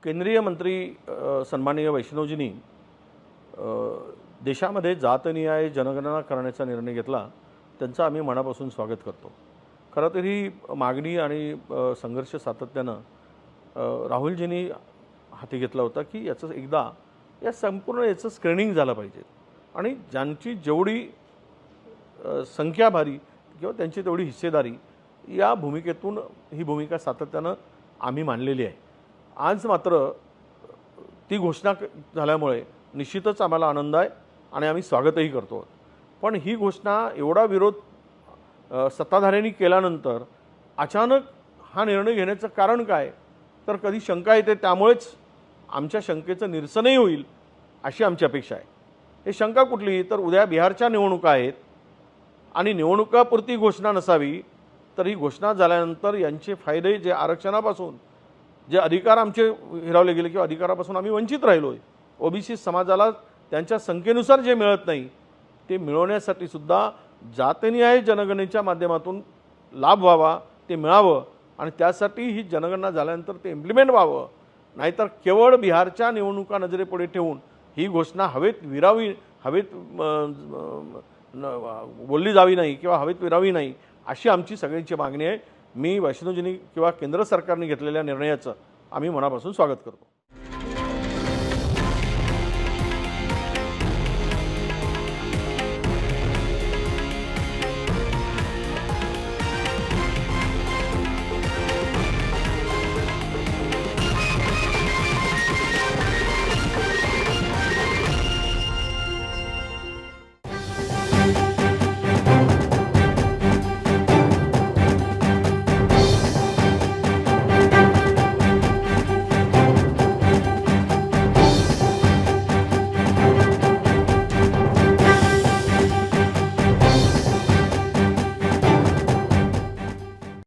केंद्रीय मंत्री सन्माननीय वैष्णवजींनी देशामध्ये जातनिहाय जनगणना करण्याचा निर्णय घेतला, त्यांचा आम्ही मनापासून स्वागत करतो। खरं तर ही मागणी आणि संघर्ष सातत्यानं राहुलजींनी हाती घेतला होता की याचं एकदा या संपूर्ण याचं स्क्रीनिंग झालं पाहिजे आणि ज्यांची जेवढी संख्या भारी किंवा त्यांची तेवढी हिस्सेदारी या भूमिकेतून ही भूमिका सातत्यानं आम्ही मानलेली आहे। आज मात्र ती घोषणा झाल्यामुळे निश्चितच आम्हाला आनंद आहे आणि आम्ही स्वागतही करतो। पण ही घोषणा एवढा विरोध सत्ताधाऱ्यांनी केल्यानंतर अचानक हा निर्णय घेण्याचं कारण काय, तर कधी शंका येते, त्यामुळेच आमच्या शंकेचं निरसनही होईल अशी आमची अपेक्षा आहे। हे शंका कुठली, तर उद्या बिहारच्या निवडणुका आहेत आणि निवडणुकापुरती घोषणा नसावी, तर ही घोषणा झाल्यानंतर यांचे फायदे जे आरक्षणापासून जे अधिकार आमचे हिरावले गेले किंवा अधिकारापासून आम्ही वंचित राहिलो आहे, ओबीसी समाजाला त्यांच्या संख्येनुसार जे मिळत नाही ते मिळवण्यासाठी सुद्धा जातनिहाय जनगणनेच्या माध्यमातून लाभ व्हावा, ते मिळावं आणि त्यासाठी ही जनगणना झाल्यानंतर ते इम्प्लिमेंट व्हावं। नाहीतर केवळ बिहारच्या निवडणुका नजरेपुढे ठेवून ही घोषणा हवेत बोलली जावी नाही किंवा हवेत विरावी नाही अशी आमची सगळ्यांची मागणी आहे। मी वैष्णवजींनी किंवा केंद्र सरकारने घेतलेल्या निर्णयाचं आम्ही मनापासून स्वागत करतो।